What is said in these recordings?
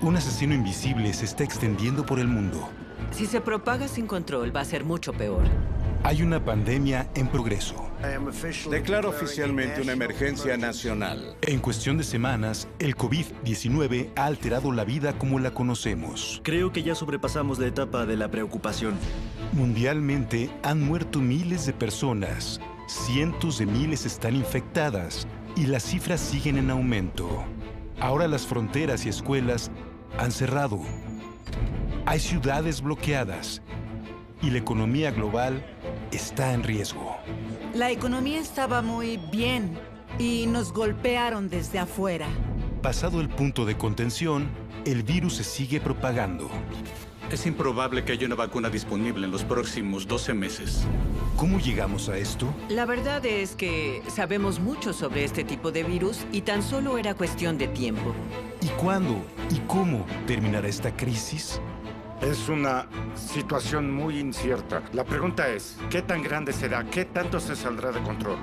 Un asesino invisible se está extendiendo por el mundo. Si se propaga sin control, va a ser mucho peor. Hay una pandemia en progreso. Declaro oficialmente una emergencia nacional. En cuestión de semanas, el COVID-19 ha alterado la vida como la conocemos. Creo que ya sobrepasamos la etapa de la preocupación. Mundialmente han muerto miles de personas, cientos de miles están infectadas y las cifras siguen en aumento. Ahora las fronteras y escuelas han cerrado. Hay ciudades bloqueadas y la economía global está en riesgo. La economía estaba muy bien y nos golpearon desde afuera. Pasado el punto de contención, el virus se sigue propagando. Es improbable que haya una vacuna disponible en los próximos 12 meses. ¿Cómo llegamos a esto? La verdad es que sabemos mucho sobre este tipo de virus y tan solo era cuestión de tiempo. ¿Y cuándo y cómo terminará esta crisis? Es una situación muy incierta. La pregunta es, ¿qué tan grande será? ¿Qué tanto se saldrá de control?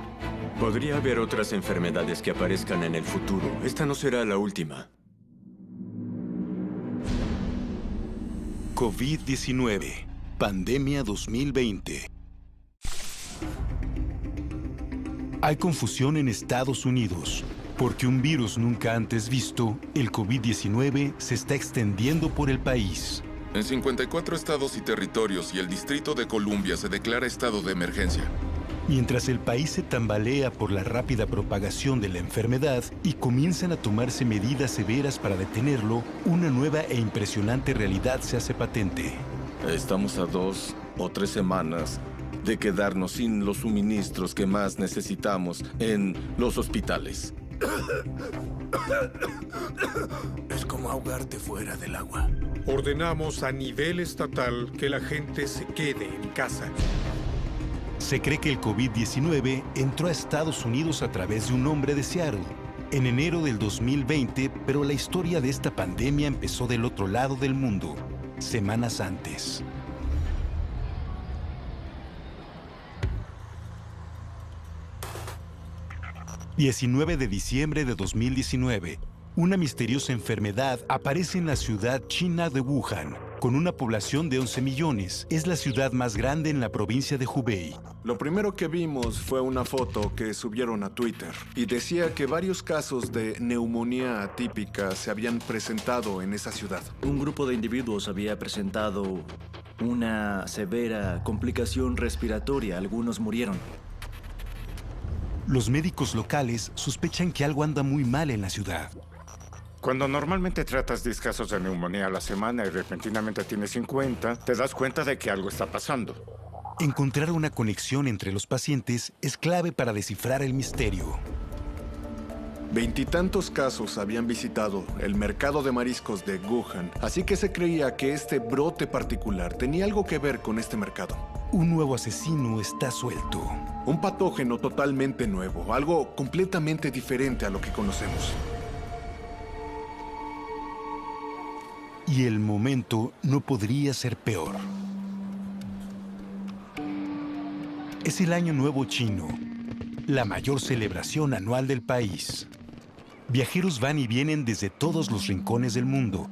Podría haber otras enfermedades que aparezcan en el futuro. Esta no será la última. COVID-19, pandemia 2020. Hay confusión en Estados Unidos, porque un virus nunca antes visto, el COVID-19, se está extendiendo por el país. En 54 estados y territorios y el Distrito de Columbia se declara estado de emergencia. Mientras el país se tambalea por la rápida propagación de la enfermedad y comienzan a tomarse medidas severas para detenerlo, una nueva e impresionante realidad se hace patente. Estamos a 2 o 3 semanas de quedarnos sin los suministros que más necesitamos en los hospitales. Es como ahogarte fuera del agua. Ordenamos a nivel estatal que la gente se quede en casa. Se cree que el COVID-19 entró a Estados Unidos a través de un hombre de Seattle en enero del 2020, pero la historia de esta pandemia empezó del otro lado del mundo, semanas antes. ...19 de diciembre de 2019... una misteriosa enfermedad aparece en la ciudad china de Wuhan, con una población de 11 millones. Es la ciudad más grande en la provincia de Hubei. Lo primero que vimos fue una foto que subieron a Twitter y decía que varios casos de neumonía atípica se habían presentado en esa ciudad. Un grupo de individuos había presentado una severa complicación respiratoria. Algunos murieron. Los médicos locales sospechan que algo anda muy mal en la ciudad. Cuando normalmente tratas 10 casos de neumonía a la semana y repentinamente tienes 50, te das cuenta de que algo está pasando. Encontrar una conexión entre los pacientes es clave para descifrar el misterio. 20 y tantos casos habían visitado el mercado de mariscos de Wuhan, así que se creía que este brote particular tenía algo que ver con este mercado. Un nuevo asesino está suelto. Un patógeno totalmente nuevo, algo completamente diferente a lo que conocemos. Y el momento no podría ser peor. Es el Año Nuevo Chino, la mayor celebración anual del país. Viajeros van y vienen desde todos los rincones del mundo,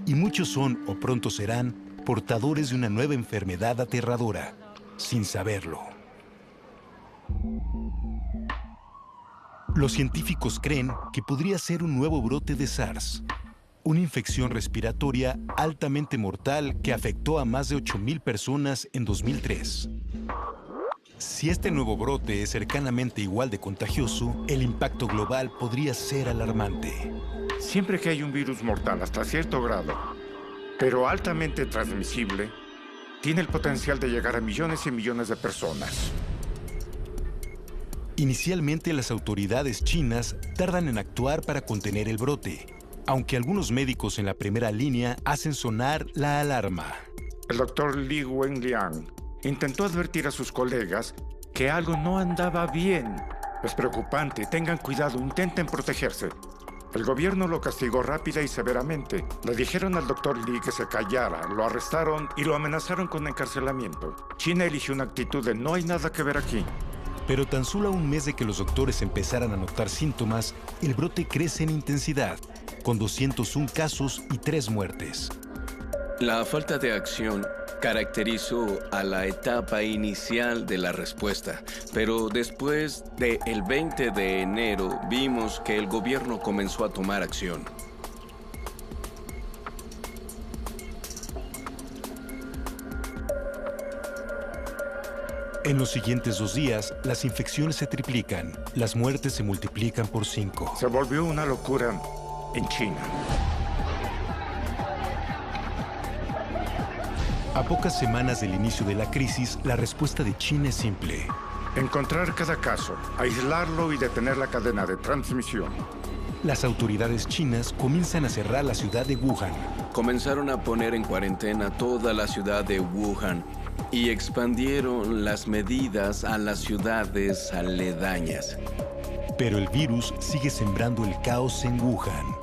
y muchos son, o pronto serán, portadores de una nueva enfermedad aterradora, sin saberlo. Los científicos creen que podría ser un nuevo brote de SARS, una infección respiratoria altamente mortal que afectó a más de 8,000 personas en 2003. Si este nuevo brote es cercanamente igual de contagioso, el impacto global podría ser alarmante. Siempre que hay un virus mortal hasta cierto grado, pero altamente transmisible, tiene el potencial de llegar a millones y millones de personas. Inicialmente, las autoridades chinas tardan en actuar para contener el brote, aunque algunos médicos en la primera línea hacen sonar la alarma. El doctor Li Wenliang intentó advertir a sus colegas que algo no andaba bien. Es preocupante, tengan cuidado, intenten protegerse. El gobierno lo castigó rápida y severamente. Le dijeron al doctor Li que se callara, lo arrestaron y lo amenazaron con encarcelamiento. China eligió una actitud de no hay nada que ver aquí. Pero tan solo a un mes de que los doctores empezaran a notar síntomas, el brote crece en intensidad. con 201 casos y 3 muertes. La falta de acción caracterizó a la etapa inicial de la respuesta, pero después del 20 de enero vimos que el gobierno comenzó a tomar acción. En los siguientes 2 días, las infecciones se triplican, las muertes se multiplican por 5. Se volvió una locura en China. A pocas semanas del inicio de la crisis, la respuesta de China es simple. Encontrar cada caso, aislarlo y detener la cadena de transmisión. Las autoridades chinas comienzan a cerrar la ciudad de Wuhan. Comenzaron a poner en cuarentena toda la ciudad de Wuhan y expandieron las medidas a las ciudades aledañas. Pero el virus sigue sembrando el caos en Wuhan.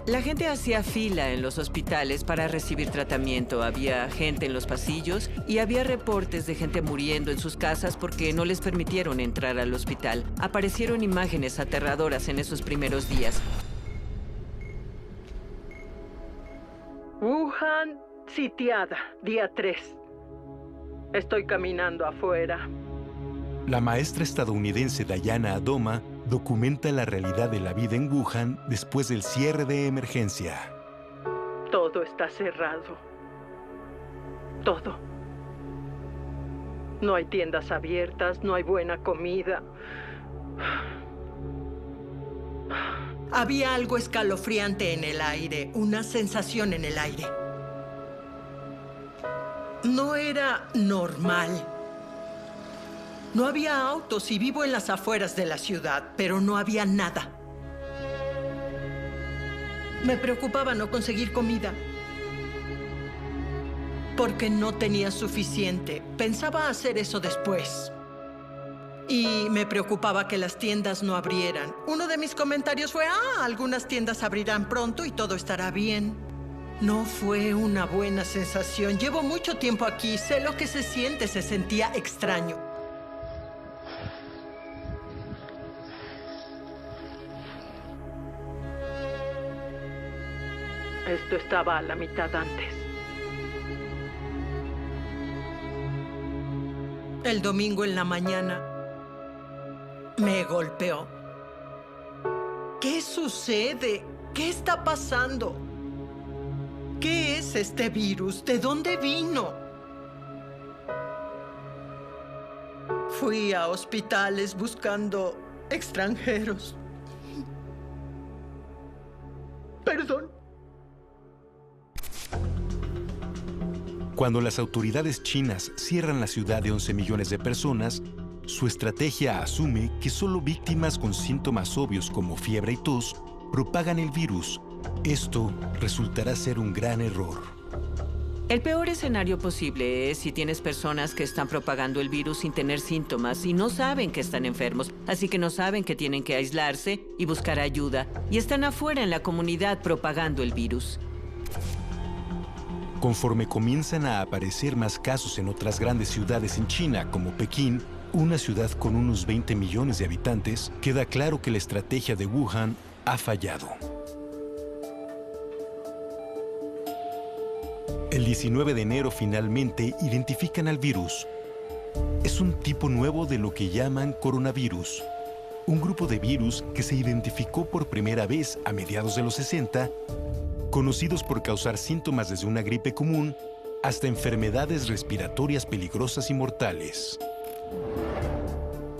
La gente hacía fila en los hospitales para recibir tratamiento. Había gente en los pasillos y había reportes de gente muriendo en sus casas porque no les permitieron entrar al hospital. Aparecieron imágenes aterradoras en esos primeros días. Wuhan sitiada, día 3. Estoy caminando afuera. La maestra estadounidense Diana Adoma documenta la realidad de la vida en Wuhan después del cierre de emergencia. Todo está cerrado. Todo. No hay tiendas abiertas, no hay buena comida. Había algo escalofriante en el aire, una sensación en el aire. No era normal. No había autos y vivo en las afueras de la ciudad, pero no había nada. Me preocupaba no conseguir comida, porque no tenía suficiente. Pensaba hacer eso después. Y me preocupaba que las tiendas no abrieran. Uno de mis comentarios fue, algunas tiendas abrirán pronto y todo estará bien. No fue una buena sensación. Llevo mucho tiempo aquí, sé lo que se siente, se sentía extraño. Esto estaba a la mitad antes. El domingo en la mañana me golpeó. ¿Qué sucede? ¿Qué está pasando? ¿Qué es este virus? ¿De dónde vino? Fui a hospitales buscando extranjeros. Perdón. Cuando las autoridades chinas cierran la ciudad de 11 millones de personas, su estrategia asume que solo víctimas con síntomas obvios como fiebre y tos propagan el virus. Esto resultará ser un gran error. El peor escenario posible es si tienes personas que están propagando el virus sin tener síntomas y no saben que están enfermos, así que no saben que tienen que aislarse y buscar ayuda, y están afuera en la comunidad propagando el virus. Conforme comienzan a aparecer más casos en otras grandes ciudades en China, como Pekín, una ciudad con unos 20 millones de habitantes, queda claro que la estrategia de Wuhan ha fallado. El 19 de enero finalmente identifican al virus. Es un tipo nuevo de lo que llaman coronavirus, un grupo de virus que se identificó por primera vez a mediados de los 60, conocidos por causar síntomas desde una gripe común hasta enfermedades respiratorias peligrosas y mortales.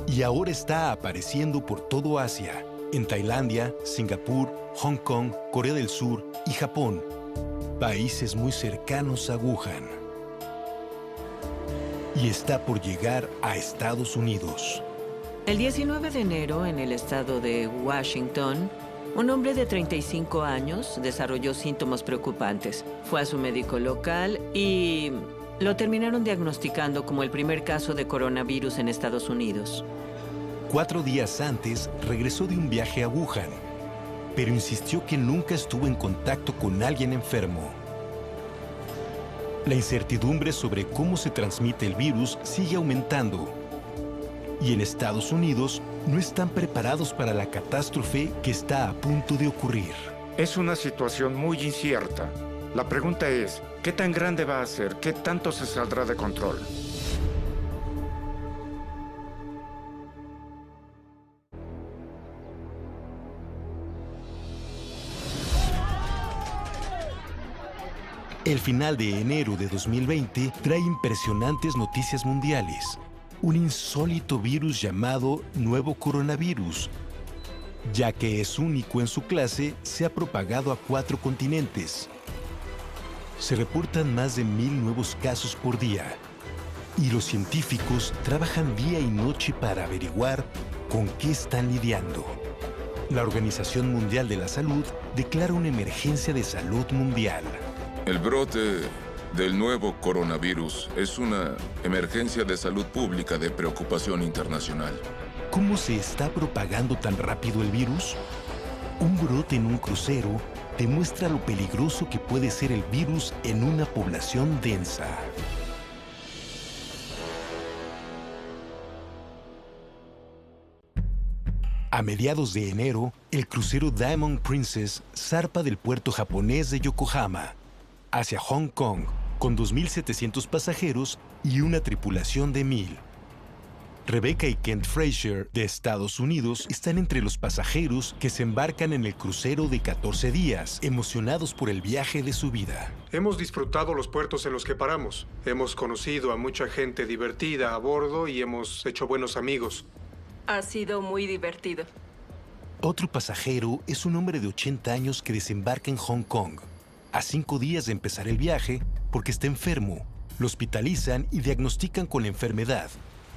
Y ahora está apareciendo por todo Asia, en Tailandia, Singapur, Hong Kong, Corea del Sur y Japón, países muy cercanos a Wuhan. Y está por llegar a Estados Unidos. El 19 de enero, en el estado de Washington, un hombre de 35 años desarrolló síntomas preocupantes. Fue a su médico local y lo terminaron diagnosticando como el primer caso de coronavirus en Estados Unidos. 4 días antes, regresó de un viaje a Wuhan, pero insistió que nunca estuvo en contacto con alguien enfermo. La incertidumbre sobre cómo se transmite el virus sigue aumentando. Y en Estados Unidos no están preparados para la catástrofe que está a punto de ocurrir. Es una situación muy incierta. La pregunta es, ¿qué tan grande va a ser? ¿Qué tanto se saldrá de control? El final de enero de 2020 trae impresionantes noticias mundiales. Un insólito virus llamado nuevo coronavirus, ya que es único en su clase, se ha propagado a 4 continentes. Se reportan más de 1000 nuevos casos por día, y los científicos trabajan día y noche para averiguar con qué están lidiando. La Organización Mundial de la Salud declara una emergencia de salud mundial. El brote del nuevo coronavirus es una emergencia de salud pública de preocupación internacional. ¿Cómo se está propagando tan rápido el virus? Un brote en un crucero demuestra lo peligroso que puede ser el virus en una población densa. A mediados de enero, el crucero Diamond Princess zarpa del puerto japonés de Yokohama hacia Hong Kong con 2.700 pasajeros y una tripulación de 1.000. Rebecca y Kent Frazier, de Estados Unidos, están entre los pasajeros que se embarcan en el crucero de 14 días, emocionados por el viaje de su vida. Hemos disfrutado los puertos en los que paramos. Hemos conocido a mucha gente divertida a bordo y hemos hecho buenos amigos. Ha sido muy divertido. Otro pasajero es un hombre de 80 años que desembarca en Hong Kong. A 5 días de empezar el viaje, porque está enfermo, lo hospitalizan y diagnostican con la enfermedad,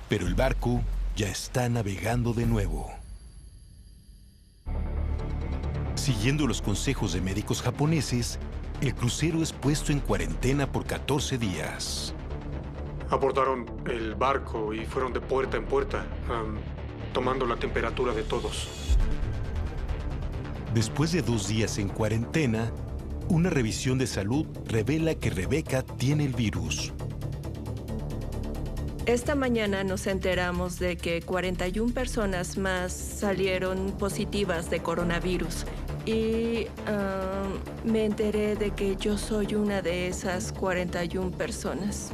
pero el barco ya está navegando de nuevo. Siguiendo los consejos de médicos japoneses, el crucero es puesto en cuarentena por 14 días. Abordaron el barco y fueron de puerta en puerta, tomando la temperatura de todos. Después de 2 días en cuarentena, una revisión de salud revela que Rebecca tiene el virus. Esta mañana nos enteramos de que 41 personas más salieron positivas de coronavirus. Y me enteré de que yo soy una de esas 41 personas.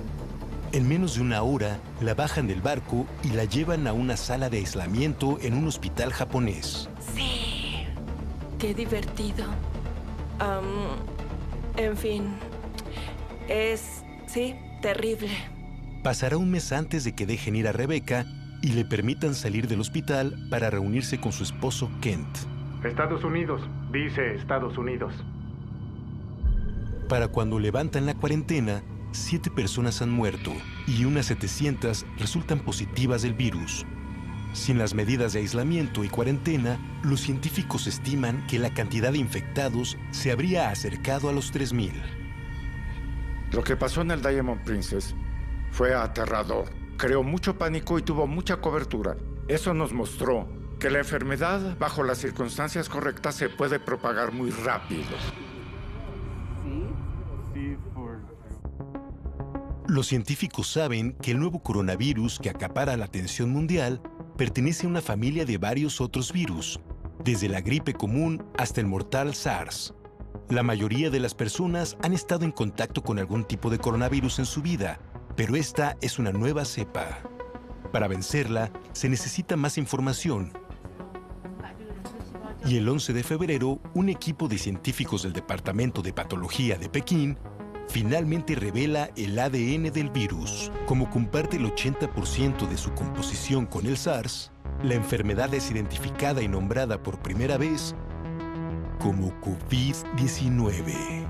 En menos de 1 hora, la bajan del barco y la llevan a una sala de aislamiento en un hospital japonés. Sí, qué divertido. En fin, sí, terrible. Pasará un mes antes de que dejen ir a Rebecca y le permitan salir del hospital para reunirse con su esposo Kent. Estados Unidos, dice Estados Unidos. Para cuando levantan la cuarentena, 7 personas han muerto y unas 700 resultan positivas del virus. Sin las medidas de aislamiento y cuarentena, los científicos estiman que la cantidad de infectados se habría acercado a los 3.000. Lo que pasó en el Diamond Princess fue aterrador. Creó mucho pánico y tuvo mucha cobertura. Eso nos mostró que la enfermedad, bajo las circunstancias correctas, se puede propagar muy rápido. Los científicos saben que el nuevo coronavirus que acapara la atención mundial pertenece a una familia de varios otros virus, desde la gripe común hasta el mortal SARS. La mayoría de las personas han estado en contacto con algún tipo de coronavirus en su vida, pero esta es una nueva cepa. Para vencerla, se necesita más información. Y el 11 de febrero, un equipo de científicos del Departamento de Patología de Pekín finalmente revela el ADN del virus. Como comparte el 80% de su composición con el SARS, la enfermedad es identificada y nombrada por primera vez como COVID-19.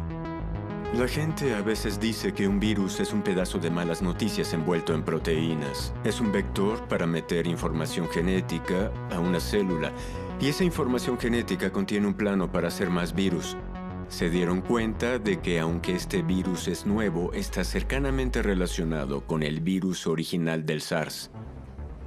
La gente a veces dice que un virus es un pedazo de malas noticias envuelto en proteínas. Es un vector para meter información genética a una célula, y esa información genética contiene un plano para hacer más virus. Se dieron cuenta de que aunque este virus es nuevo, está cercanamente relacionado con el virus original del SARS.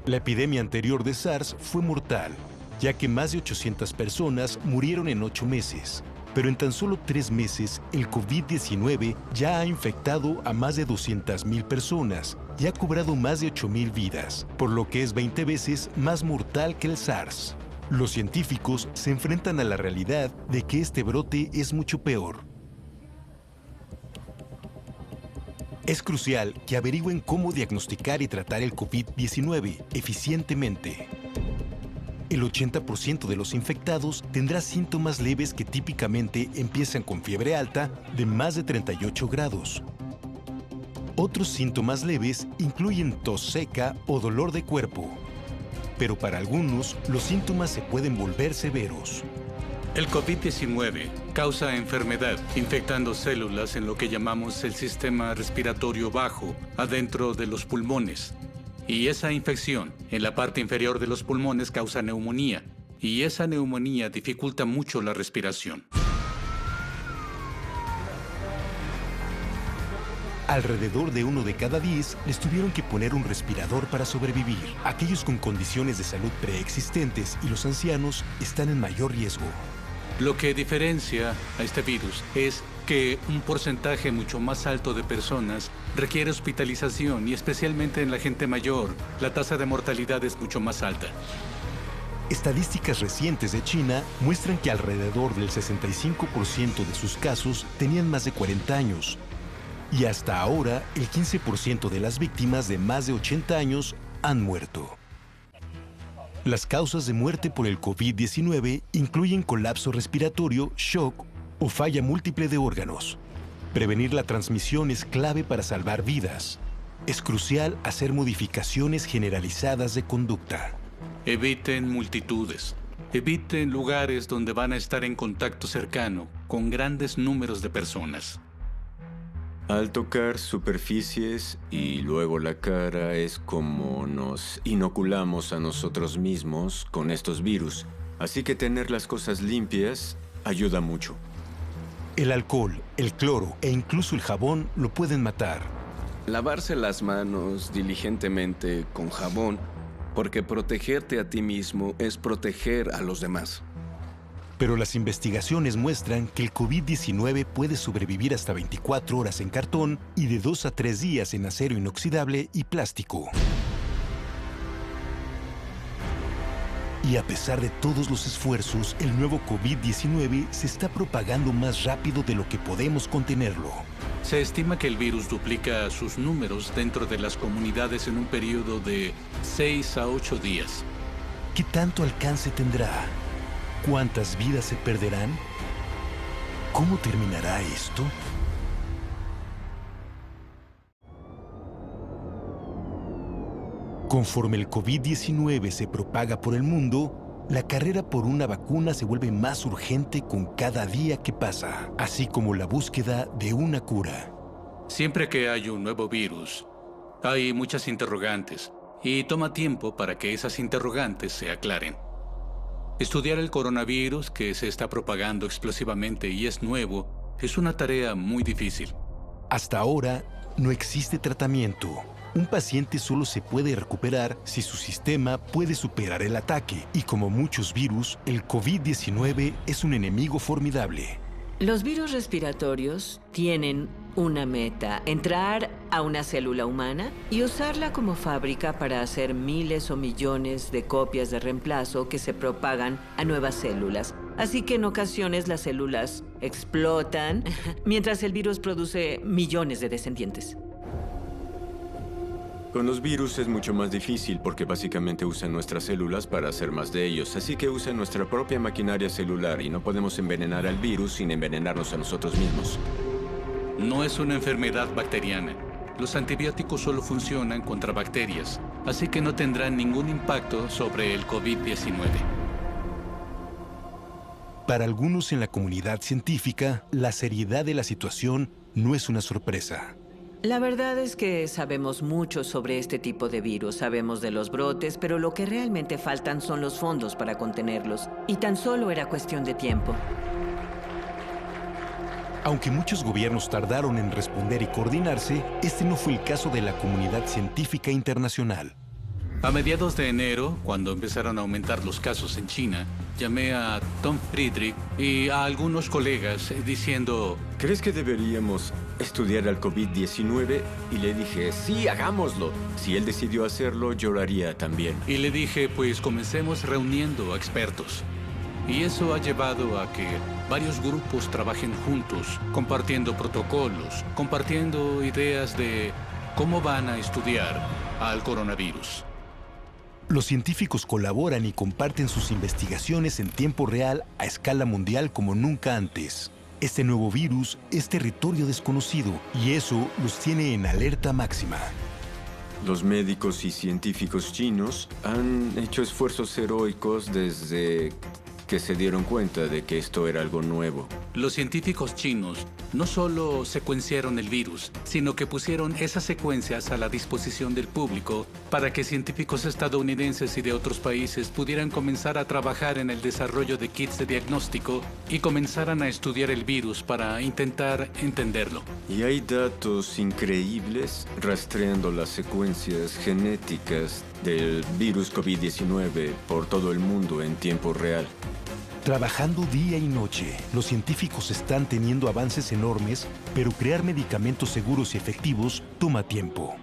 La epidemia anterior de SARS fue mortal, ya que más de 800 personas murieron en 8 meses. Pero en tan solo 3 meses, el COVID-19 ya ha infectado a más de 200,000 personas y ha cobrado más de 8,000 vidas, por lo que es 20 veces más mortal que el SARS. Los científicos se enfrentan a la realidad de que este brote es mucho peor. Es crucial que averigüen cómo diagnosticar y tratar el COVID-19 eficientemente. El 80% de los infectados tendrá síntomas leves que típicamente empiezan con fiebre alta de más de 38 grados. Otros síntomas leves incluyen tos seca o dolor de cuerpo. Pero para algunos, los síntomas se pueden volver severos. El COVID-19 causa enfermedad infectando células en lo que llamamos el sistema respiratorio bajo, adentro de los pulmones. Y esa infección en la parte inferior de los pulmones causa neumonía. Y esa neumonía dificulta mucho la respiración. Alrededor de 1 de cada 10 les tuvieron que poner un respirador para sobrevivir. Aquellos con condiciones de salud preexistentes y los ancianos están en mayor riesgo. Lo que diferencia a este virus es que un porcentaje mucho más alto de personas requiere hospitalización y especialmente en la gente mayor, la tasa de mortalidad es mucho más alta. Estadísticas recientes de China muestran que alrededor del 65% de sus casos tenían más de 40 años. Y hasta ahora, el 15% de las víctimas de más de 80 años han muerto. Las causas de muerte por el COVID-19 incluyen colapso respiratorio, shock o falla múltiple de órganos. Prevenir la transmisión es clave para salvar vidas. Es crucial hacer modificaciones generalizadas de conducta. Eviten multitudes. Eviten lugares donde van a estar en contacto cercano con grandes números de personas. Al tocar superficies y luego la cara es como nos inoculamos a nosotros mismos con estos virus. Así que tener las cosas limpias ayuda mucho. El alcohol, el cloro e incluso el jabón lo pueden matar. Lavarse las manos diligentemente con jabón, porque protegerte a ti mismo es proteger a los demás. Pero las investigaciones muestran que el COVID-19 puede sobrevivir hasta 24 horas en cartón y de 2 a 3 días en acero inoxidable y plástico. Y a pesar de todos los esfuerzos, el nuevo COVID-19 se está propagando más rápido de lo que podemos contenerlo. Se estima que el virus duplica sus números dentro de las comunidades en un periodo de 6 a 8 días. ¿Qué tanto alcance tendrá? ¿Cuántas vidas se perderán? ¿Cómo terminará esto? Conforme el COVID-19 se propaga por el mundo, la carrera por una vacuna se vuelve más urgente con cada día que pasa, así como la búsqueda de una cura. Siempre que hay un nuevo virus, hay muchas interrogantes y toma tiempo para que esas interrogantes se aclaren. Estudiar el coronavirus que se está propagando explosivamente y es nuevo es una tarea muy difícil. Hasta ahora, no existe tratamiento. Un paciente solo se puede recuperar si su sistema puede superar el ataque. Y como muchos virus, el COVID-19 es un enemigo formidable. Los virus respiratorios tienen una meta: entrar a una célula humana y usarla como fábrica para hacer miles o millones de copias de reemplazo que se propagan a nuevas células. Así que en ocasiones las células explotan mientras el virus produce millones de descendientes. Con los virus es mucho más difícil porque básicamente usan nuestras células para hacer más de ellos. Así que usan nuestra propia maquinaria celular y no podemos envenenar al virus sin envenenarnos a nosotros mismos. No es una enfermedad bacteriana. Los antibióticos solo funcionan contra bacterias, así que no tendrán ningún impacto sobre el COVID-19. Para algunos en la comunidad científica, la seriedad de la situación no es una sorpresa. La verdad es que sabemos mucho sobre este tipo de virus, sabemos de los brotes, pero lo que realmente faltan son los fondos para contenerlos. Y tan solo era cuestión de tiempo. Aunque muchos gobiernos tardaron en responder y coordinarse, este no fue el caso de la comunidad científica internacional. A mediados de enero, cuando empezaron a aumentar los casos en China, llamé a Tom Friedrich y a algunos colegas diciendo... ¿Crees que deberíamos estudiar al COVID-19? Y le dije, sí, hagámoslo. Si él decidió hacerlo, yo lo haría también. Y le dije, pues comencemos reuniendo a expertos. Y eso ha llevado a que varios grupos trabajen juntos, compartiendo protocolos, compartiendo ideas de cómo van a estudiar al coronavirus. Los científicos colaboran y comparten sus investigaciones en tiempo real a escala mundial como nunca antes. Este nuevo virus es territorio desconocido y eso los tiene en alerta máxima. Los médicos y científicos chinos han hecho esfuerzos heroicos desde que se dieron cuenta de que esto era algo nuevo. Los científicos chinos no solo secuenciaron el virus, sino que pusieron esas secuencias a la disposición del público para que científicos estadounidenses y de otros países pudieran comenzar a trabajar en el desarrollo de kits de diagnóstico y comenzaran a estudiar el virus para intentar entenderlo. Y hay datos increíbles rastreando las secuencias genéticas del virus COVID-19 por todo el mundo en tiempo real. Trabajando día y noche, los científicos están teniendo avances enormes, pero crear medicamentos seguros y efectivos toma tiempo.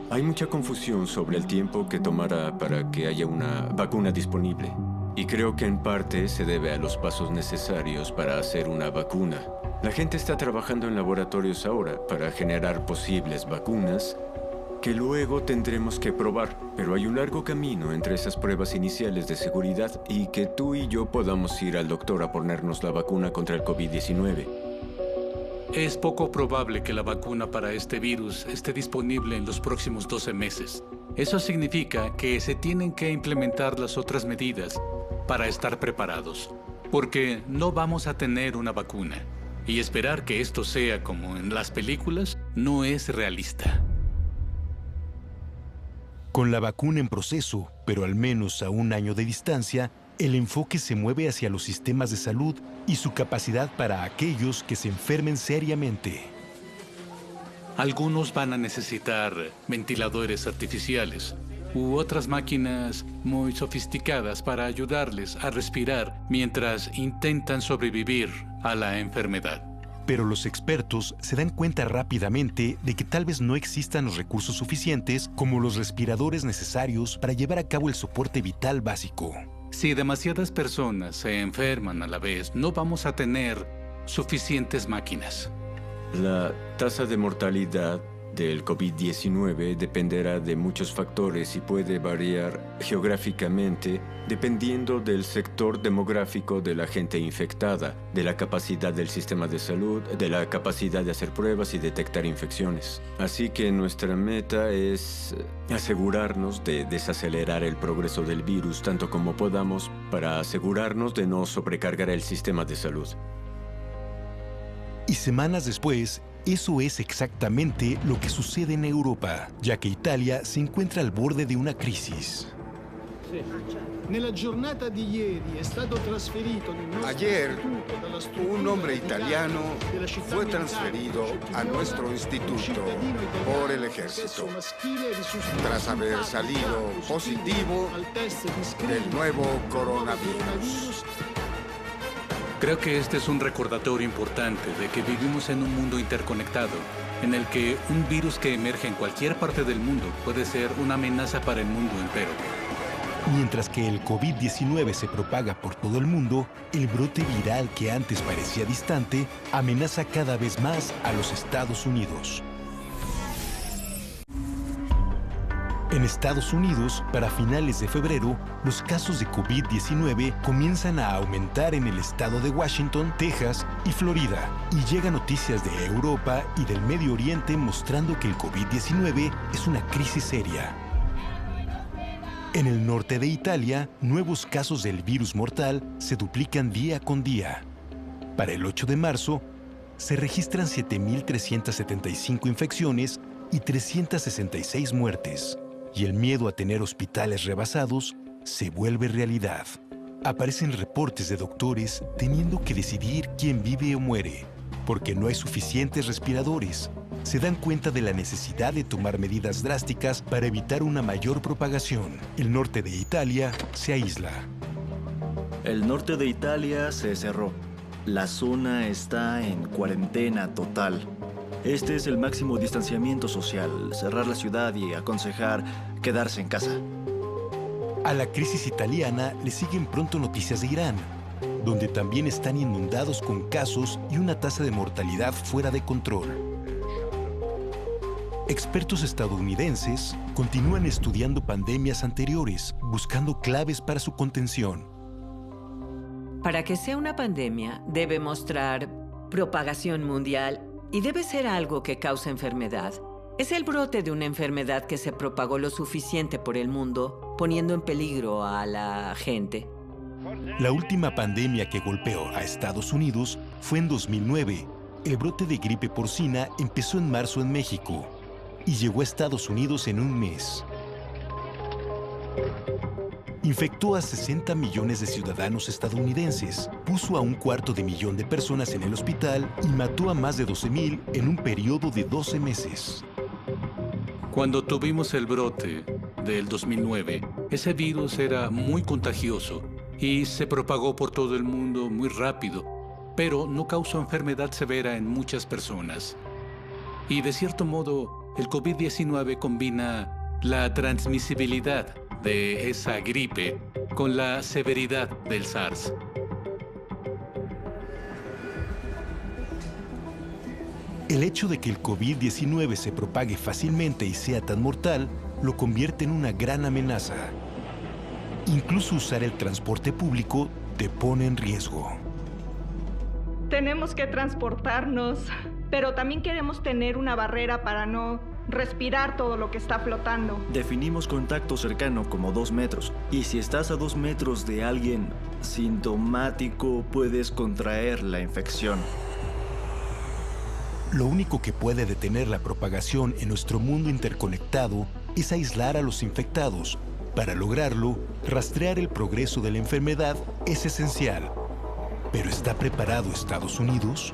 Hay mucha confusión sobre el tiempo que tomará para que haya una vacuna disponible. Y creo que en parte se debe a los pasos necesarios para hacer una vacuna. La gente está trabajando en laboratorios ahora para generar posibles vacunas que luego tendremos que probar, pero hay un largo camino entre esas pruebas iniciales de seguridad y que tú y yo podamos ir al doctor a ponernos la vacuna contra el COVID-19. Es poco probable que la vacuna para este virus esté disponible en los próximos 12 meses. Eso significa que se tienen que implementar las otras medidas para estar preparados, porque no vamos a tener una vacuna, y esperar que esto sea como en las películas no es realista. Con la vacuna en proceso, pero al menos a un año de distancia, el enfoque se mueve hacia los sistemas de salud y su capacidad para aquellos que se enfermen seriamente. Algunos van a necesitar ventiladores artificiales u otras máquinas muy sofisticadas para ayudarles a respirar mientras intentan sobrevivir a la enfermedad. Pero los expertos se dan cuenta rápidamente de que tal vez no existan los recursos suficientes como los respiradores necesarios para llevar a cabo el soporte vital básico. Si demasiadas personas se enferman a la vez, no vamos a tener suficientes máquinas. La tasa de mortalidad del COVID-19 dependerá de muchos factores y puede variar geográficamente dependiendo del sector demográfico de la gente infectada, de la capacidad del sistema de salud, de la capacidad de hacer pruebas y detectar infecciones. Así que nuestra meta es asegurarnos de desacelerar el progreso del virus tanto como podamos para asegurarnos de no sobrecargar el sistema de salud. Y semanas después, eso es exactamente lo que sucede en Europa, ya que Italia se encuentra al borde de una crisis. Ayer, un hombre italiano fue transferido a nuestro instituto por el ejército, tras haber salido positivo del nuevo coronavirus. Creo que este es un recordatorio importante de que vivimos en un mundo interconectado, en el que un virus que emerge en cualquier parte del mundo puede ser una amenaza para el mundo entero. Mientras que el COVID-19 se propaga por todo el mundo, el brote viral que antes parecía distante amenaza cada vez más a los Estados Unidos. En Estados Unidos, para finales de febrero, los casos de COVID-19 comienzan a aumentar en el estado de Washington, Texas y Florida. Y llegan noticias de Europa y del Medio Oriente mostrando que el COVID-19 es una crisis seria. En el norte de Italia, nuevos casos del virus mortal se duplican día con día. Para el 8 de marzo, se registran 7.375 infecciones y 366 muertes. Y el miedo a tener hospitales rebasados se vuelve realidad. Aparecen reportes de doctores teniendo que decidir quién vive o muere, porque no hay suficientes respiradores, se dan cuenta de la necesidad de tomar medidas drásticas para evitar una mayor propagación. El norte de Italia se aísla. El norte de Italia se cerró. La zona está en cuarentena total. Este es el máximo distanciamiento social, cerrar la ciudad y aconsejar quedarse en casa. A la crisis italiana le siguen pronto noticias de Irán, donde también están inundados con casos y una tasa de mortalidad fuera de control. Expertos estadounidenses continúan estudiando pandemias anteriores, buscando claves para su contención. Para que sea una pandemia, debe mostrar propagación mundial y debe ser algo que causa enfermedad. Es el brote de una enfermedad que se propagó lo suficiente por el mundo, poniendo en peligro a la gente. La última pandemia que golpeó a Estados Unidos fue en 2009. El brote de gripe porcina empezó en marzo en México y llegó a Estados Unidos en un mes. Infectó a 60 millones de ciudadanos estadounidenses, puso a 250,000 de personas en el hospital y mató a más de 12,000 en un periodo de 12 meses. Cuando tuvimos el brote del 2009, ese virus era muy contagioso y se propagó por todo el mundo muy rápido, pero no causó enfermedad severa en muchas personas. Y de cierto modo, el COVID-19 combina la transmisibilidad de esa gripe con la severidad del SARS. El hecho de que el COVID-19 se propague fácilmente y sea tan mortal lo convierte en una gran amenaza. Incluso usar el transporte público te pone en riesgo. Tenemos que transportarnos, pero también queremos tener una barrera para no respirar todo lo que está flotando. Definimos contacto cercano como 2 metros. Y si estás a 2 metros de alguien sintomático, puedes contraer la infección. Lo único que puede detener la propagación en nuestro mundo interconectado es aislar a los infectados. Para lograrlo, rastrear el progreso de la enfermedad es esencial. ¿Pero está preparado Estados Unidos?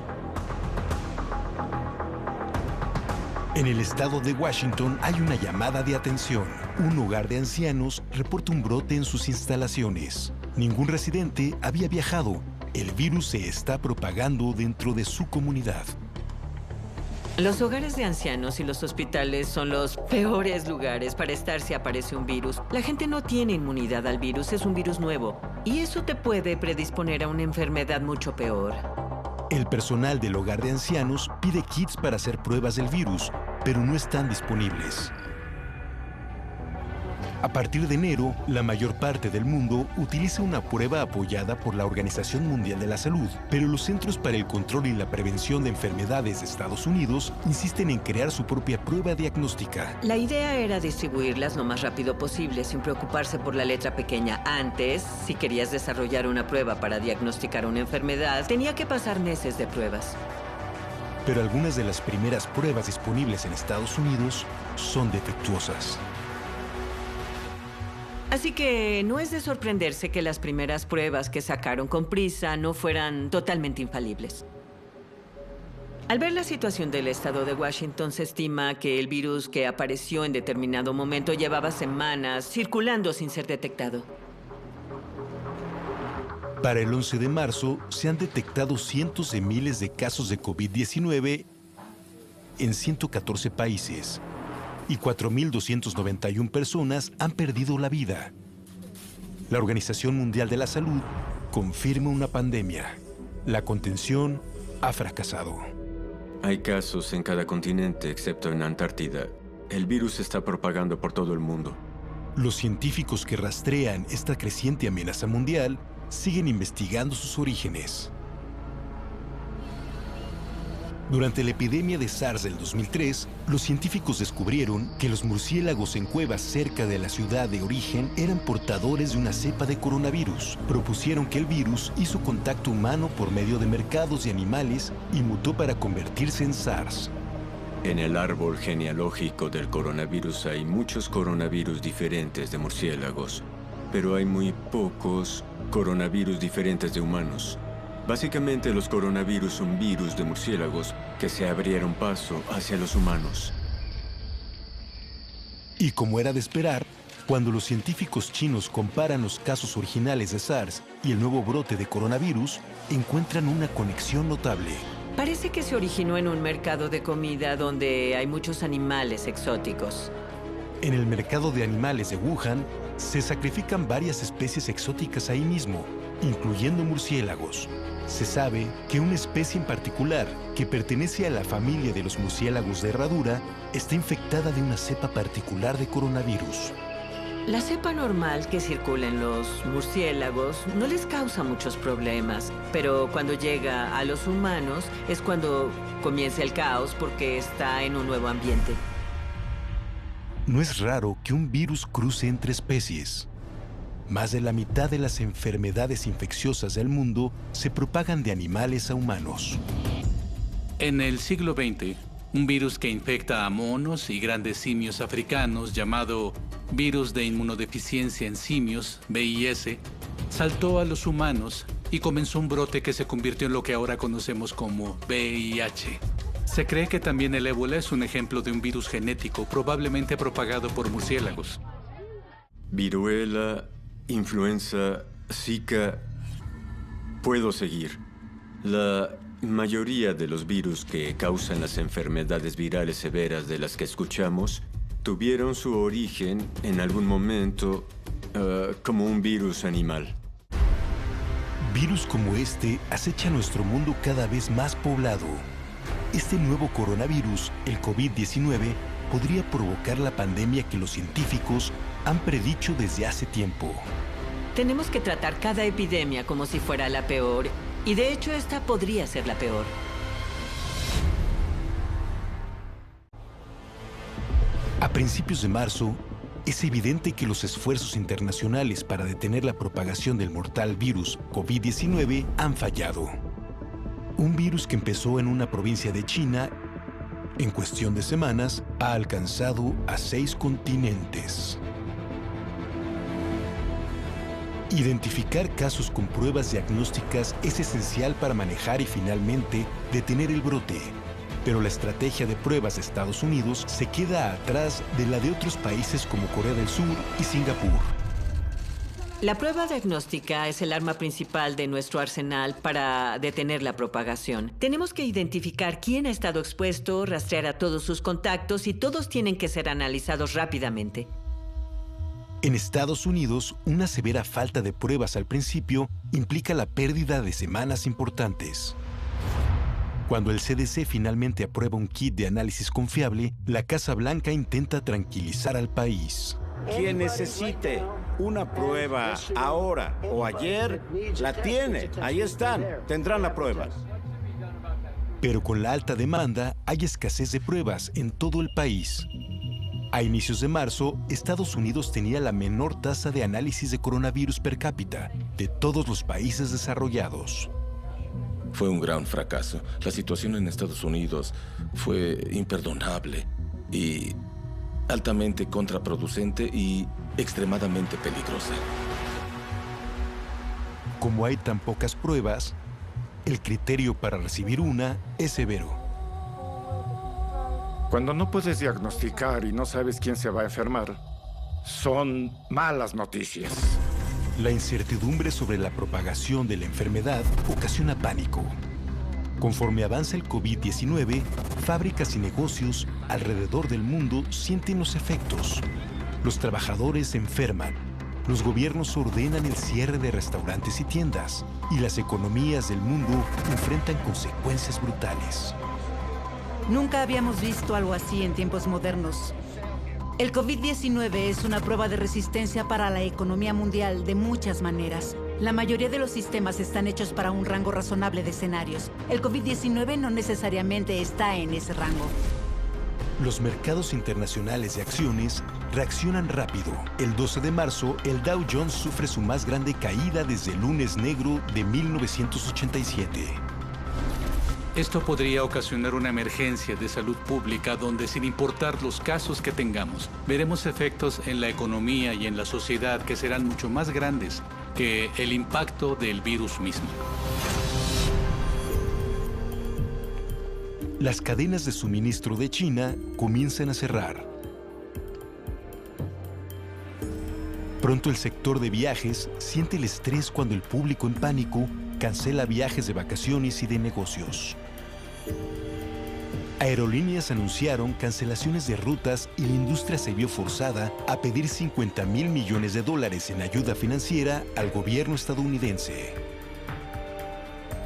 En el estado de Washington hay una llamada de atención. Un hogar de ancianos reporta un brote en sus instalaciones. Ningún residente había viajado. El virus se está propagando dentro de su comunidad. Los hogares de ancianos y los hospitales son los peores lugares para estar si aparece un virus. La gente no tiene inmunidad al virus, es un virus nuevo. Y eso te puede predisponer a una enfermedad mucho peor. El personal del hogar de ancianos pide kits para hacer pruebas del virus, pero no están disponibles. A partir de enero, la mayor parte del mundo utiliza una prueba apoyada por la Organización Mundial de la Salud, pero los Centros para el Control y la Prevención de Enfermedades de Estados Unidos insisten en crear su propia prueba diagnóstica. La idea era distribuirlas lo más rápido posible, sin preocuparse por la letra pequeña. Antes, si querías desarrollar una prueba para diagnosticar una enfermedad, tenía que pasar meses de pruebas. Pero algunas de las primeras pruebas disponibles en Estados Unidos son defectuosas. Así que no es de sorprenderse que las primeras pruebas que sacaron con prisa no fueran totalmente infalibles. Al ver la situación del estado de Washington, se estima que el virus que apareció en determinado momento llevaba semanas circulando sin ser detectado. Para el 11 de marzo, se han detectado cientos de miles de casos de COVID-19 en 114 países. Y 4.291 personas han perdido la vida. La Organización Mundial de la Salud confirma una pandemia. La contención ha fracasado. Hay casos en cada continente, excepto en Antártida. El virus se está propagando por todo el mundo. Los científicos que rastrean esta creciente amenaza mundial siguen investigando sus orígenes. Durante la epidemia de SARS del 2003, los científicos descubrieron que los murciélagos en cuevas cerca de la ciudad de origen eran portadores de una cepa de coronavirus. Propusieron que el virus hizo contacto humano por medio de mercados de animales y mutó para convertirse en SARS. En el árbol genealógico del coronavirus hay muchos coronavirus diferentes de murciélagos, pero hay muy pocos coronavirus diferentes de humanos. Básicamente, los coronavirus son virus de murciélagos que se abrieron paso hacia los humanos. Y como era de esperar, cuando los científicos chinos comparan los casos originales de SARS y el nuevo brote de coronavirus, encuentran una conexión notable. Parece que se originó en un mercado de comida donde hay muchos animales exóticos. En el mercado de animales de Wuhan, se sacrifican varias especies exóticas ahí mismo, incluyendo murciélagos. Se sabe que una especie en particular, que pertenece a la familia de los murciélagos de herradura, está infectada de una cepa particular de coronavirus. La cepa normal que circula en los murciélagos no les causa muchos problemas, pero cuando llega a los humanos es cuando comienza el caos porque está en un nuevo ambiente. No es raro que un virus cruce entre especies. Más de la mitad de las enfermedades infecciosas del mundo se propagan de animales a humanos. En el siglo XX, un virus que infecta a monos y grandes simios africanos llamado virus de inmunodeficiencia en simios, VIS, saltó a los humanos y comenzó un brote que se convirtió en lo que ahora conocemos como VIH. Se cree que también el ébola es un ejemplo de un virus genético probablemente propagado por murciélagos. Viruela, influenza, Zika. Puedo seguir. La mayoría de los virus que causan las enfermedades virales severas de las que escuchamos tuvieron su origen en algún momento como un virus animal. Virus como este acecha nuestro mundo cada vez más poblado. Este nuevo coronavirus, el COVID-19, podría provocar la pandemia que los científicos han predicho desde hace tiempo. Tenemos que tratar cada epidemia como si fuera la peor, y de hecho esta podría ser la peor. A principios de marzo, es evidente que los esfuerzos internacionales para detener la propagación del mortal virus COVID-19 han fallado. Un virus que empezó en una provincia de China, en cuestión de semanas, ha alcanzado a 6 continentes. Identificar casos con pruebas diagnósticas es esencial para manejar y finalmente detener el brote. Pero la estrategia de pruebas de Estados Unidos se queda atrás de la de otros países como Corea del Sur y Singapur. La prueba diagnóstica es el arma principal de nuestro arsenal para detener la propagación. Tenemos que identificar quién ha estado expuesto, rastrear a todos sus contactos y todos tienen que ser analizados rápidamente. En Estados Unidos, una severa falta de pruebas al principio implica la pérdida de semanas importantes. Cuando el CDC finalmente aprueba un kit de análisis confiable, la Casa Blanca intenta tranquilizar al país. Quien necesite una prueba ahora o ayer, la tiene. Ahí están. Tendrán la prueba. Pero con la alta demanda, hay escasez de pruebas en todo el país. A inicios de marzo, Estados Unidos tenía la menor tasa de análisis de coronavirus per cápita de todos los países desarrollados. Fue un gran fracaso. La situación en Estados Unidos fue imperdonable y altamente contraproducente y extremadamente peligrosa. Como hay tan pocas pruebas, el criterio para recibir una es severo. Cuando no puedes diagnosticar y no sabes quién se va a enfermar, son malas noticias. La incertidumbre sobre la propagación de la enfermedad ocasiona pánico. Conforme avanza el COVID-19, fábricas y negocios alrededor del mundo sienten los efectos. Los trabajadores se enferman, los gobiernos ordenan el cierre de restaurantes y tiendas, y las economías del mundo enfrentan consecuencias brutales. Nunca habíamos visto algo así en tiempos modernos. El COVID-19 es una prueba de resistencia para la economía mundial de muchas maneras. La mayoría de los sistemas están hechos para un rango razonable de escenarios. El COVID-19 no necesariamente está en ese rango. Los mercados internacionales de acciones reaccionan rápido. El 12 de marzo, el Dow Jones sufre su más grande caída desde el lunes negro de 1987. Esto podría ocasionar una emergencia de salud pública donde, sin importar los casos que tengamos, veremos efectos en la economía y en la sociedad que serán mucho más grandes que el impacto del virus mismo. Las cadenas de suministro de China comienzan a cerrar. Pronto el sector de viajes siente el estrés cuando el público en pánico cancela viajes de vacaciones y de negocios. Aerolíneas anunciaron cancelaciones de rutas y la industria se vio forzada a pedir $50,000 millones en ayuda financiera al gobierno estadounidense.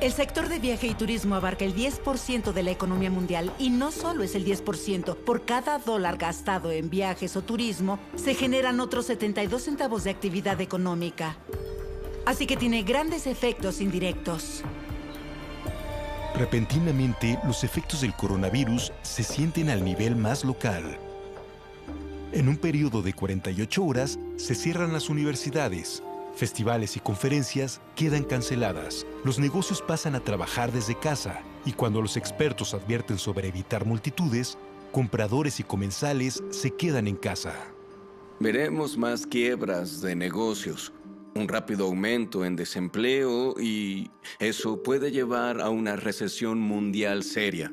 El sector de viaje y turismo abarca el 10% de la economía mundial y no solo es el 10%. Por cada dólar gastado en viajes o turismo, se generan otros 72 centavos de actividad económica. Así que tiene grandes efectos indirectos. Repentinamente, los efectos del coronavirus se sienten al nivel más local. En un periodo de 48 horas, se cierran las universidades. Festivales y conferencias quedan canceladas. Los negocios pasan a trabajar desde casa. Y cuando los expertos advierten sobre evitar multitudes, compradores y comensales se quedan en casa. Veremos más quiebras de negocios, un rápido aumento en desempleo y eso puede llevar a una recesión mundial seria.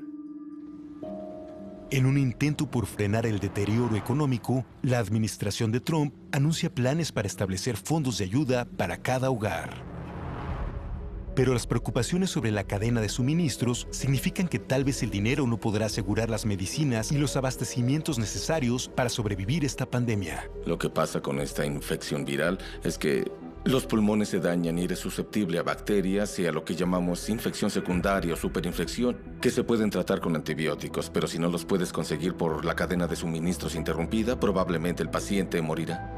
En un intento por frenar el deterioro económico, la administración de Trump anuncia planes para establecer fondos de ayuda para cada hogar. Pero las preocupaciones sobre la cadena de suministros significan que tal vez el dinero no podrá asegurar las medicinas y los abastecimientos necesarios para sobrevivir esta pandemia. Lo que pasa con esta infección viral es que los pulmones se dañan y eres susceptible a bacterias y a lo que llamamos infección secundaria o superinfección, que se pueden tratar con antibióticos, pero si no los puedes conseguir por la cadena de suministros interrumpida, probablemente el paciente morirá.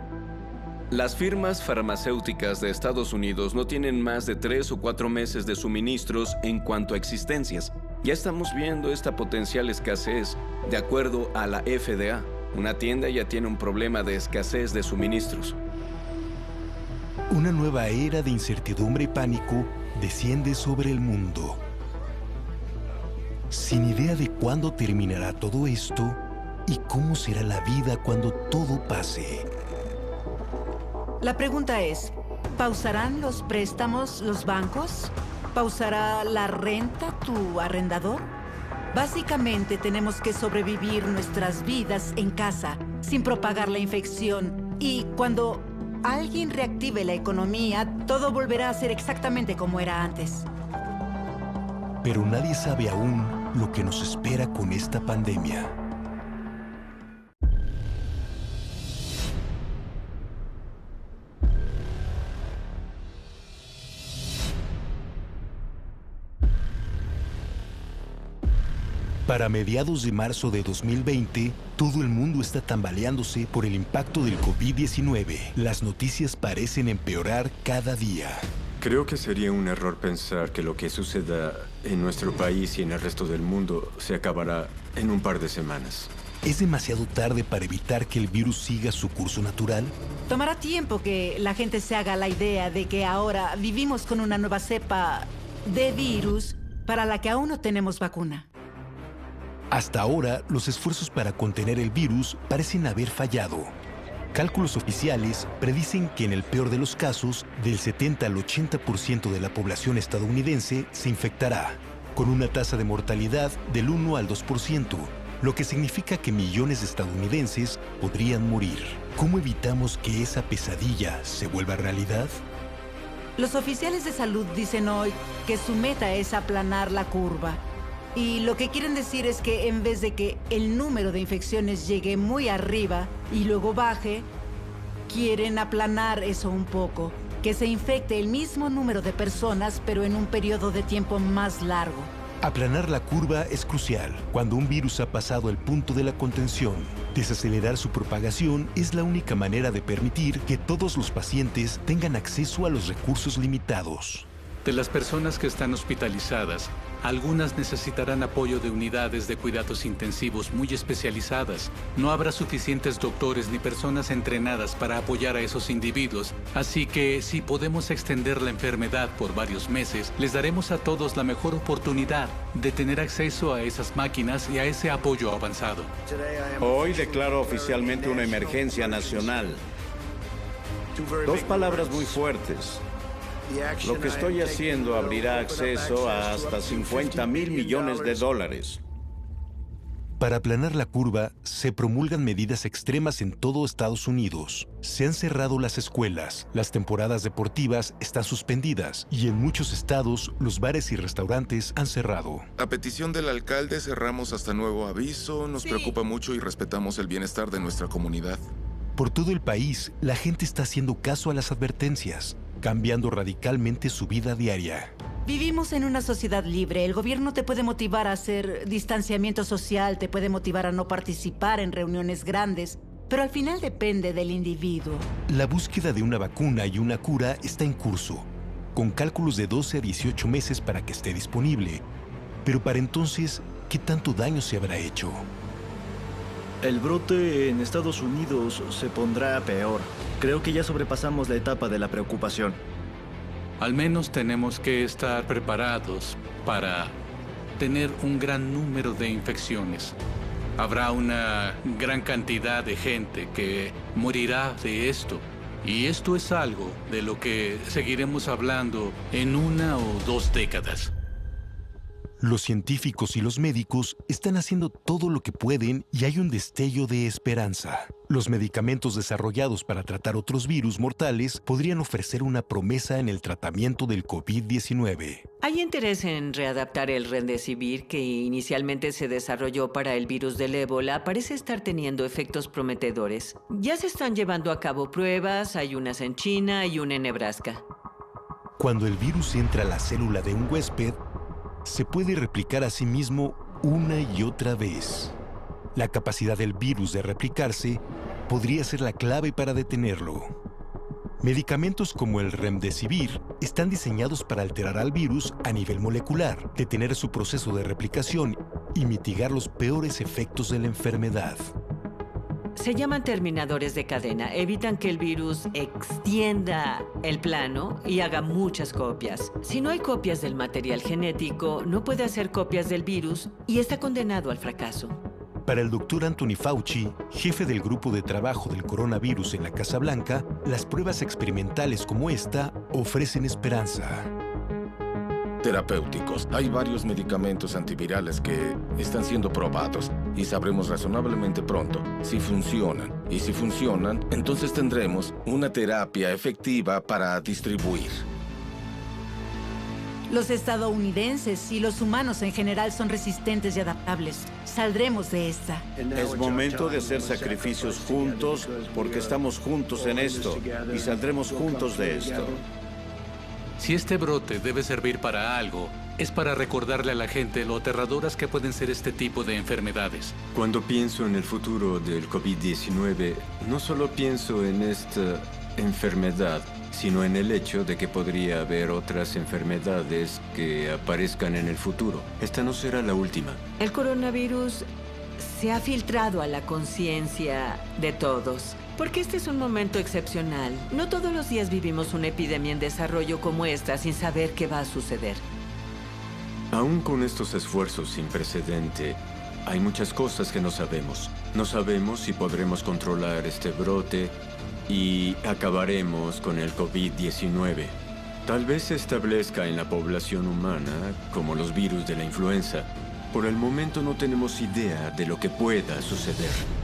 Las firmas farmacéuticas de Estados Unidos no tienen más de 3 o 4 meses de suministros en cuanto a existencias. Ya estamos viendo esta potencial escasez. De acuerdo a la FDA, una tienda ya tiene un problema de escasez de suministros. Una nueva era de incertidumbre y pánico desciende sobre el mundo. Sin idea de cuándo terminará todo esto y cómo será la vida cuando todo pase. La pregunta es, ¿pausarán los préstamos los bancos? ¿Pausará la renta tu arrendador? Básicamente tenemos que sobrevivir nuestras vidas en casa, sin propagar la infección. Y cuando alguien reactive la economía, todo volverá a ser exactamente como era antes. Pero nadie sabe aún lo que nos espera con esta pandemia. Para mediados de marzo de 2020, todo el mundo está tambaleándose por el impacto del COVID-19. Las noticias parecen empeorar cada día. Creo que sería un error pensar que lo que suceda en nuestro país y en el resto del mundo se acabará en un par de semanas. ¿Es demasiado tarde para evitar que el virus siga su curso natural? Tomará tiempo que la gente se haga la idea de que ahora vivimos con una nueva cepa de virus para la que aún no tenemos vacuna. Hasta ahora, los esfuerzos para contener el virus parecen haber fallado. Cálculos oficiales predicen que en el peor de los casos, del 70 al 80% de la población estadounidense se infectará, con una tasa de mortalidad del 1 al 2%, lo que significa que millones de estadounidenses podrían morir. ¿Cómo evitamos que esa pesadilla se vuelva realidad? Los oficiales de salud dicen hoy que su meta es aplanar la curva. Y lo que quieren decir es que en vez de que el número de infecciones llegue muy arriba y luego baje, quieren aplanar eso un poco, que se infecte el mismo número de personas, pero en un periodo de tiempo más largo. Aplanar la curva es crucial cuando un virus ha pasado el punto de la contención. Desacelerar su propagación es la única manera de permitir que todos los pacientes tengan acceso a los recursos limitados. De las personas que están hospitalizadas, algunas necesitarán apoyo de unidades de cuidados intensivos muy especializadas. No habrá suficientes doctores ni personas entrenadas para apoyar a esos individuos, así que si podemos extender la enfermedad por varios meses, les daremos a todos la mejor oportunidad de tener acceso a esas máquinas y a ese apoyo avanzado. Hoy declaro oficialmente una emergencia nacional. Dos palabras muy fuertes. Lo que estoy haciendo abrirá acceso a hasta 50,000 millones de dólares. Para aplanar la curva, se promulgan medidas extremas en todo Estados Unidos. Se han cerrado las escuelas, las temporadas deportivas están suspendidas y en muchos estados los bares y restaurantes han cerrado. A petición del alcalde cerramos hasta nuevo aviso. Nos preocupa mucho y respetamos el bienestar de nuestra comunidad. Por todo el país, la gente está haciendo caso a las advertencias, cambiando radicalmente su vida diaria. Vivimos en una sociedad libre. El gobierno te puede motivar a hacer distanciamiento social, te puede motivar a no participar en reuniones grandes, pero al final depende del individuo. La búsqueda de una vacuna y una cura está en curso, con cálculos de 12 a 18 meses para que esté disponible. Pero para entonces, ¿qué tanto daño se habrá hecho? El brote en Estados Unidos se pondrá peor. Creo que ya sobrepasamos la etapa de la preocupación. Al menos tenemos que estar preparados para tener un gran número de infecciones. Habrá una gran cantidad de gente que morirá de esto. Y esto es algo de lo que seguiremos hablando en 1 o 2 décadas. Los científicos y los médicos están haciendo todo lo que pueden y hay un destello de esperanza. Los medicamentos desarrollados para tratar otros virus mortales podrían ofrecer una promesa en el tratamiento del COVID-19. Hay interés en readaptar el Remdesivir, que inicialmente se desarrolló para el virus del ébola. Parece estar teniendo efectos prometedores. Ya se están llevando a cabo pruebas, hay unas en China y una en Nebraska. Cuando el virus entra a la célula de un huésped, se puede replicar a sí mismo una y otra vez. La capacidad del virus de replicarse podría ser la clave para detenerlo. Medicamentos como el Remdesivir están diseñados para alterar al virus a nivel molecular, detener su proceso de replicación y mitigar los peores efectos de la enfermedad. Se llaman terminadores de cadena. Evitan que el virus extienda el plano y haga muchas copias. Si no hay copias del material genético, no puede hacer copias del virus y está condenado al fracaso. Para el Dr. Anthony Fauci, jefe del grupo de trabajo del coronavirus en la Casa Blanca, las pruebas experimentales como esta ofrecen esperanza. Terapéuticos. Hay varios medicamentos antivirales que están siendo probados y sabremos razonablemente pronto si funcionan. Y si funcionan, entonces tendremos una terapia efectiva para distribuir. Los estadounidenses y los humanos en general son resistentes y adaptables. Saldremos de esta. Es momento de hacer sacrificios juntos porque estamos juntos en esto y saldremos juntos de esto. Si este brote debe servir para algo, es para recordarle a la gente lo aterradoras que pueden ser este tipo de enfermedades. Cuando pienso en el futuro del COVID-19, no solo pienso en esta enfermedad, sino en el hecho de que podría haber otras enfermedades que aparezcan en el futuro. Esta no será la última. El coronavirus se ha filtrado a la conciencia de todos. Porque este es un momento excepcional. No todos los días vivimos una epidemia en desarrollo como esta sin saber qué va a suceder. Aún con estos esfuerzos sin precedente, hay muchas cosas que no sabemos. No sabemos si podremos controlar este brote y acabaremos con el COVID-19. Tal vez se establezca en la población humana como los virus de la influenza. Por el momento no tenemos idea de lo que pueda suceder.